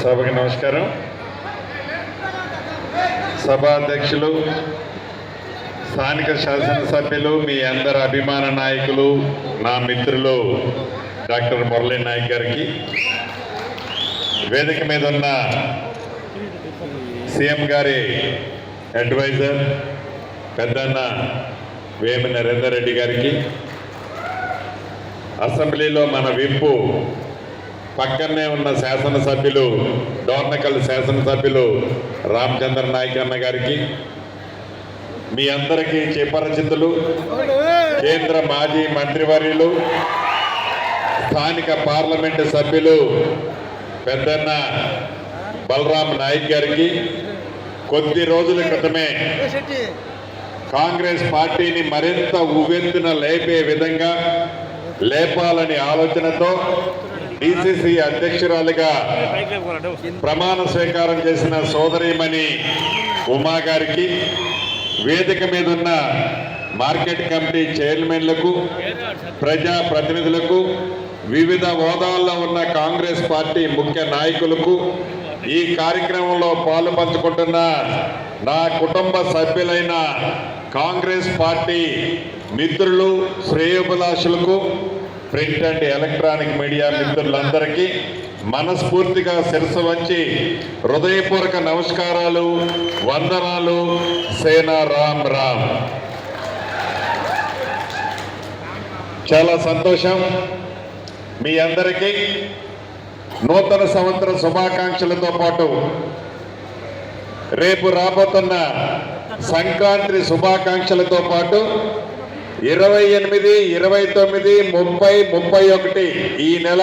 సభకి నమస్కారం. సభాధ్యక్షులు, స్థానిక శాసనసభ్యులు, మీ అందరి అభిమాన నాయకులు, నా మిత్రులు డాక్టర్ మురళీ నాయక్ గారికి, వేదిక మీద ఉన్న సీఎం గారి అడ్వైజర్ పెద్దన్న వేమి నరేందర్ రెడ్డి గారికి, అసెంబ్లీలో మన విప్పు పక్కనే ఉన్న శాసనసభ్యులు డోర్నకల్ శాసనసభ్యులు రామచంద్ర నాయక్ అన్న గారికి, మీ అందరికీ చిపరిచితులు కేంద్ర మాజీ మంత్రివర్యులు, స్థానిక పార్లమెంటు సభ్యులు పెద్దన్న బలరాం నాయక్ గారికి, కొద్ది రోజుల క్రితమే కాంగ్రెస్ పార్టీని మరింత ఉవ్వెత్తున లేపే విధంగా లేపాలని ఆలోచనతో డిసిసి అధ్యక్షురాలిగా ప్రమాణ స్వీకారం చేసిన సోదరీమణి ఉమా గారికి, వేదిక మీద ఉన్న మార్కెట్ కమిటీ చైర్మన్లకు, ప్రజా ప్రతినిధులకు, వివిధ హోదాల్లో ఉన్న కాంగ్రెస్ పార్టీ ముఖ్య నాయకులకు, ఈ కార్యక్రమంలో పాలు పంచుకుంటున్న నా కుటుంబ సభ్యులైన కాంగ్రెస్ పార్టీ మిత్రులు, శ్రేయోభిలాషులకు, ప్రింట్ అండ్ ఎలక్ట్రానిక్ మీడియా మిత్రులందరికీ మనస్ఫూర్తిగా శిరస్సు వంచి హృదయపూర్వక నమస్కారాలు, వందనాలు. సేనా రామ్ రామ్. చాలా సంతోషం. మీ అందరికీ నూతన సంవత్సర శుభాకాంక్షలతో పాటు రేపు రాబోతున్న సంక్రాంతి శుభాకాంక్షలతో పాటు 28, 29, 30, 31 ఈ నెల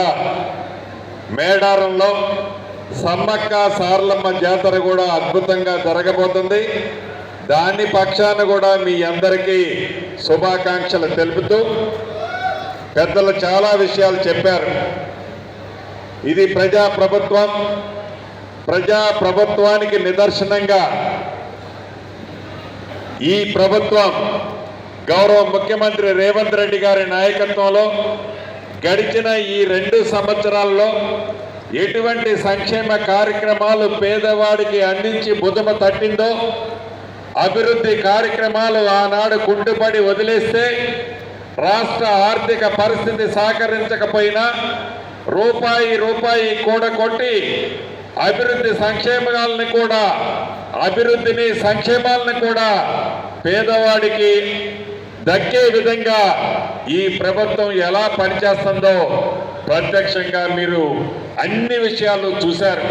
మేడారంలో సమ్మక్క సారలమ్మ జాతర కూడా అద్భుతంగా జరగబోతుంది. దాని పక్షాన కూడా మీ అందరికీ శుభాకాంక్షలు తెలుపుతూ పెద్దలు చాలా విషయాలు చెప్పారు. ఇది ప్రజాప్రభుత్వానికి నిదర్శనంగా ఈ ప్రభుత్వం గౌరవ ముఖ్యమంత్రి రేవంత్ రెడ్డి గారి నాయకత్వంలో గడిచిన ఈ 2 సంవత్సరాల్లో ఎటువంటి సంక్షేమ కార్యక్రమాలు పేదవాడికి అందించి భుజమ తట్టిందో, అభివృద్ధి కార్యక్రమాలు ఆనాడు కుంటుపడి వదిలేస్తే రాష్ట్ర ఆర్థిక పరిస్థితి సహకరించకపోయినా రూపాయి కూడగొట్టి అభివృద్ధిని సంక్షేమాలను కూడా పేదవాడికి దక్కే విధంగా ఈ ప్రభుత్వం ఎలా పనిచేస్తుందో ప్రత్యక్షంగా మీరు అన్ని విషయాలు చూశారు.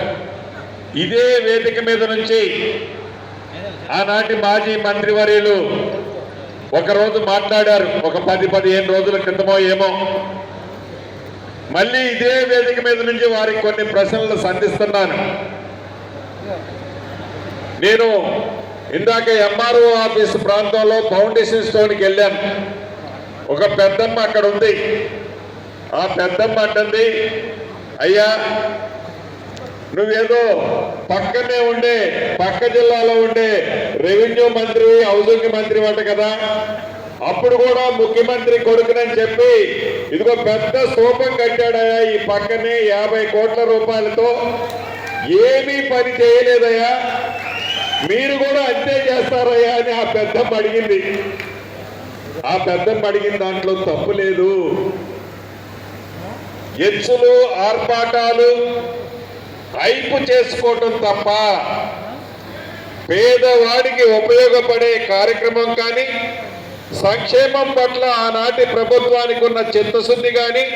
ఇదే వేదిక మీద నుంచి ఆనాటి మాజీ మంత్రివర్యులు ఒకరోజు మాట్లాడారు, ఒక 10-15 రోజుల క్రితమో ఏమో. మళ్ళీ ఇదే వేదిక మీద నుంచి వారికి కొన్ని ప్రశ్నలు సంధిస్తున్నాను. నేను ఇందాక ఎంఆర్ఓ ఆఫీస్ ప్రాంతంలో ఫౌండేషన్ స్టోన్కి వెళ్ళాను. ఒక పెద్దమ్మ అక్కడ ఉంది. ఆ పెద్దమ్మ అంటుంది, అయ్యా నువ్వేదో పక్క జిల్లాలో ఉండే రెవెన్యూ మంత్రి, హౌసింగ్ మంత్రి అంట కదా, అప్పుడు కూడా ముఖ్యమంత్రి కొడుకునని చెప్పి ఇదిగో పెద్ద స్తూపం కట్టాడయ్యా ఈ పక్కనే 50 కోట్ల రూపాయలతో, ఏమీ పని చేయలేదయ్యా, మీరు కూడా అంతే చేస్తారయ్యా అని ఆ పెద్దమ్మ అడిగింది. ఆ పెద్దమ్మ అడిగిన దాంట్లో తప్పు లేదు. ఎచ్చులు, ఆర్పాటాలు, హైపు చేసుకోవటం తప్ప పేదవాడికి ఉపయోగపడే కార్యక్రమం కానీ, సంక్షేమం పట్ల ఆనాటి ప్రభుత్వానికి ఉన్న చిత్తశుద్ధి కానీ,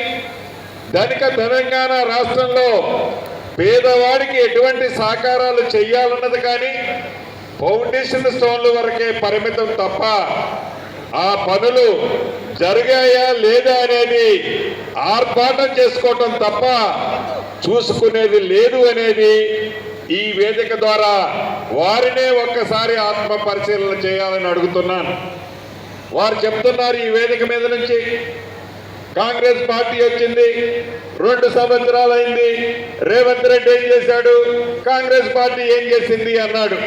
తెలంగాణ రాష్ట్రంలో పేదవాడికి ఎటువంటి సహకారాలు చేయాలన్నది కానీ ఫౌండేషన్ స్టోన్ల వరకే పరిమితం తప్ప ఆ పనులు జరిగాయా లేదా అనేది ఆర్భాటం చేసుకోవటం తప్ప చూసుకునేది లేదు అనేది ఈ వేదిక ద్వారా వారినే ఒక్కసారి ఆత్మ పరిశీలన చేయాలని అడుగుతున్నాను. వారు చెప్తున్నారు ఈ వేదిక మీద నుంచి, కాంగ్రెస్ పార్టీ వచ్చింది 2 సంవత్సరాలు అయింది, రేవంత్ రెడ్డి ఏం చేశాడు, కాంగ్రెస్ పార్టీ ఏం చేసింది అన్నాడు.